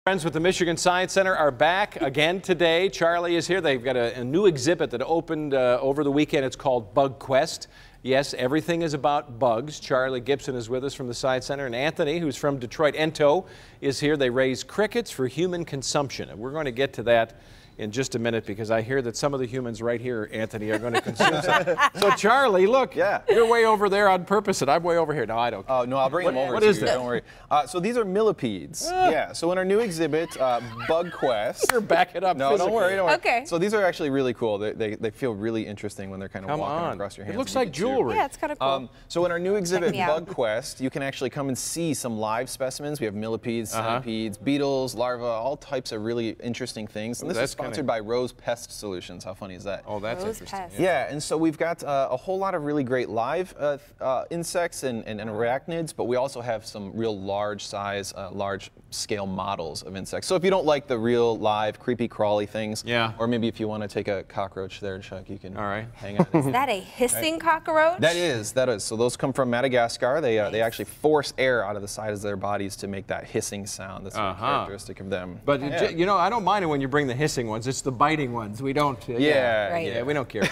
Friends with the Michigan Science Center are back again today. Charlie is here. They've got a new exhibit that opened over the weekend. It's called Bug Quest. Yes, everything is about bugs. Charlie Gibson is with us from the Science Center, and Anthony, who's from Detroit Ento, is here. They raise crickets for human consumption, and we're going to get to that in just a minute because I hear that some of the humans right here, Anthony, are going to consume some. So Charlie, look, you're way over there on purpose and I'm way over here. No, I don't care. Oh, no, I'll bring them over What to is you, that? don't worry. So these are millipedes. Yeah, so in our new exhibit, Bug Quest. You're backing up No, physically. don't worry, don't worry. Okay. So these are actually really cool. They feel really interesting when they're kind of walking across your hands. It looks and you like can shoot. jewelry. Yeah, it's kind of cool. So in our new exhibit, me out. Bug Quest, you can actually come and see some live specimens. We have millipedes, centipedes, beetles, larvae, all types of really interesting things. And this is that's kinda- sponsored by Rose Pest Solutions. How funny is that? Oh, that's Rose interesting. Pest. Yeah, and so we've got a whole lot of really great live insects and arachnids, but we also have some real large size, large scale models of insects. So if you don't like the real live creepy crawly things, or maybe if you want to take a cockroach there, Chuck, you can hang on. Is that a hissing cockroach? That is. So those come from Madagascar. They actually force air out of the sides of their bodies to make that hissing sound. That's very characteristic of them. But you know, I don't mind it when you bring the hissing ones. It's the biting ones. We don't. Right. We don't care.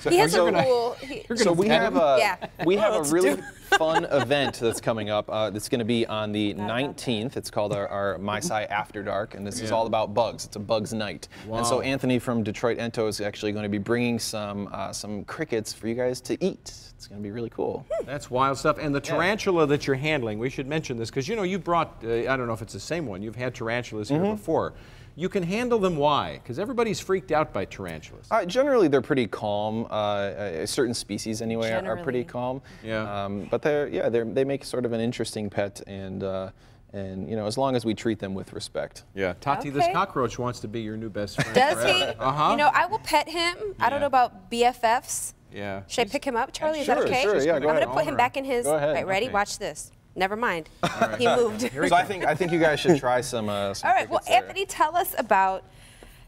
He has a cool. So we have a Let's really fun event that's coming up. That's going to be on the 19th. It's called our MySci After Dark, and this is all about bugs. It's a bugs night. Wow. And so Anthony from Detroit Ento is actually going to be bringing some crickets for you guys to eat. It's going to be really cool. That's wild stuff. And the tarantula that you're handling, we should mention this because you know you brought. I don't know if it's the same one. You've had tarantulas here before. You can handle them. Why? Because everybody's freaked out by tarantulas. Generally, they're pretty calm. Certain species, anyway, are pretty calm. Yeah. But they make sort of an interesting pet, and you know, as long as we treat them with respect. Yeah. Tati, this cockroach wants to be your new best friend. Does he? You know, I will pet him. I don't know about BFFs. Yeah. Should I pick him up, Charlie? Is that okay? Sure, yeah, go I'm ahead. going to put him back in his. Go ahead. Right, ready? Okay. Watch this. Never mind. He moved. So I think you guys should try some. All right. Well, crickets there. Anthony, tell us about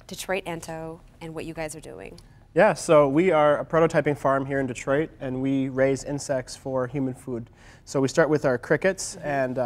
Detroit Ento and what you guys are doing. Yeah, so we are a prototyping farm here in Detroit, and we raise insects for human food. So we start with our crickets, and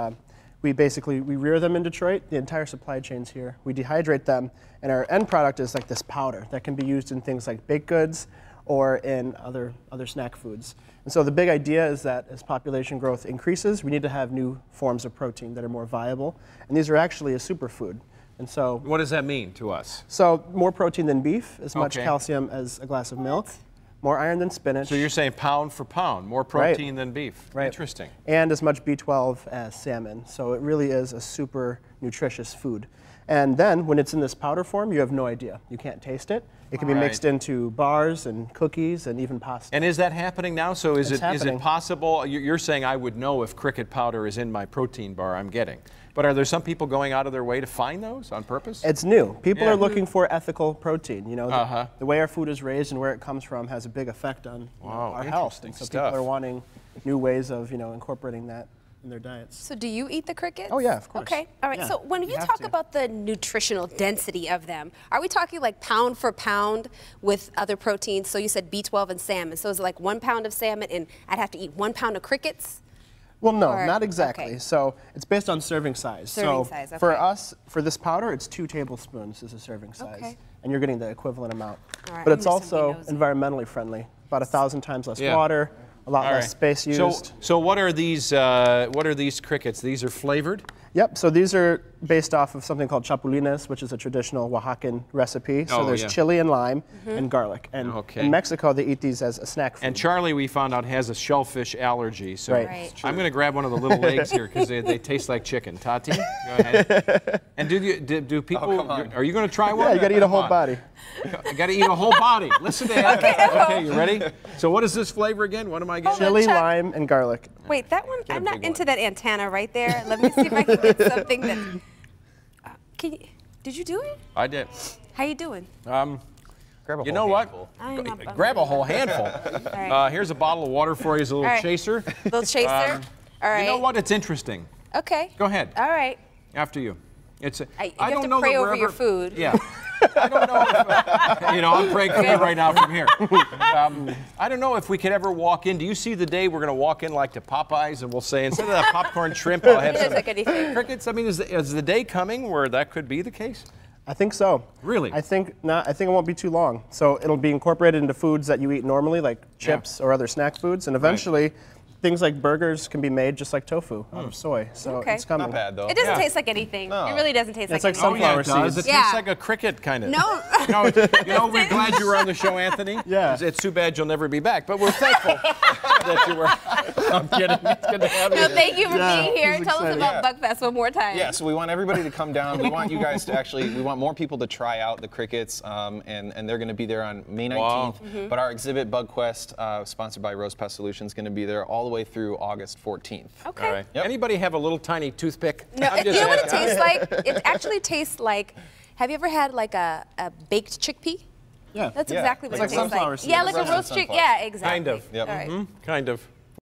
we rear them in Detroit. The entire supply chain's here. We dehydrate them, and our end product is like this powder that can be used in things like baked goods or in other snack foods. And so the big idea is that as population growth increases, we need to have new forms of protein that are more viable, and these are actually a superfood. And so, What does that mean to us? so more protein than beef, as much calcium as a glass of milk, more iron than spinach. So you're saying pound for pound, more protein than beef. Right. Interesting. And as much B12 as salmon. So it really is a super nutritious food. And then when it's in this powder form, you have no idea. You can't taste it. It can be mixed into bars and cookies and even pasta. And is that happening now? So is It's it happening. possible? You're saying I would know if cricket powder is in my protein bar I'm getting. But are there some people going out of their way to find those on purpose? It's new. People are looking for ethical protein. You know, the way our food is raised and where it comes from has a big effect on our health. And so people are wanting new ways of incorporating that in their diets. So do you eat the crickets? Oh yeah, of course. Okay, all right. Yeah, So when you have talk to. about the nutritional density of them, are we talking like pound for pound with other proteins? So you said B12 and salmon. So is it like 1 pound of salmon and I'd have to eat 1 pound of crickets? Well, no, Or- not exactly. okay. So it's based on serving size. Serving so size, for okay. us, for this powder, it's 2 tablespoons is a serving size. Okay. And you're getting the equivalent amount. All right, But I'm it's just gonna be also nosy. environmentally friendly. About 1,000 times less water, a lot less space used. So what are these crickets? These are flavored? Yep, so these are based off of something called chapulines, which is a traditional Oaxacan recipe. So there's chili and lime and garlic. And in Mexico, they eat these as a snack food. And Charlie, we found out, has a shellfish allergy. So Right. I'm going to grab one of the little legs here because they taste like chicken. Tati, go ahead. And do people, are you going to try one? Yeah, you got to eat a Come whole on. body. You got to eat a whole body. Listen to that. Okay, you ready? So what is this flavor again? What am I getting? Chili, Chuck. lime, and garlic. Wait, that one, I'm not big into that antenna right there. Let me see if I can get something that, did you do it? I did. How you doing? Grab a You know whole what? handful. I'm not Grab a whole handful. right. Here's a bottle of water for you as a little All right. chaser. Little chaser? All right. You know what? It's interesting. Okay. Go ahead. All right. After you. It's. You I have don't to know pray that we're over your ever- food. Yeah. I don't know if, you know, I'm praying for you right now from here. I don't know if we could ever walk in. Do you see the day we're going to walk in like to Popeyes and we'll say, instead of that popcorn shrimp, I'll have It some doesn't look anything. crickets? I mean, is the day coming where that could be the case? I think so. Really? I think not. I think it won't be too long. So it'll be incorporated into foods that you eat normally, like chips or other snack foods, and eventually, things like burgers can be made just like tofu out of soy. So Okay. it's coming. Not bad though. It doesn't taste like anything. It really doesn't taste It's like like anything. sunflower It does. seeds. It Yeah. tastes like a cricket kind of. No. No, you know, we're glad you were on the show, Anthony. Yeah. It's too bad you'll never be back, but we're thankful that you were. I'm kidding. It's good to have you. No, thank you for being here. he's Tell us excited. about Buckfest one more time. Yeah, so we want everybody to come down. We want you guys to we want more people to try out the crickets, and they're going to be there on May 19th. Wow. But our exhibit, Bug Quest, sponsored by Rose Pest Solutions, is going to be there all the way through August 14th. Okay. All right. Yep. Anybody have a little tiny toothpick? No, I'm you just know what it asking. tastes like? It actually tastes like, have you ever had like a baked chickpea? Yeah. That's Yeah. exactly what It's it like tastes sunflower like. seeds. Yeah, like a Roasted roast chick. sunflower. Yeah, exactly. Kind of. Yep. All right. Kind of.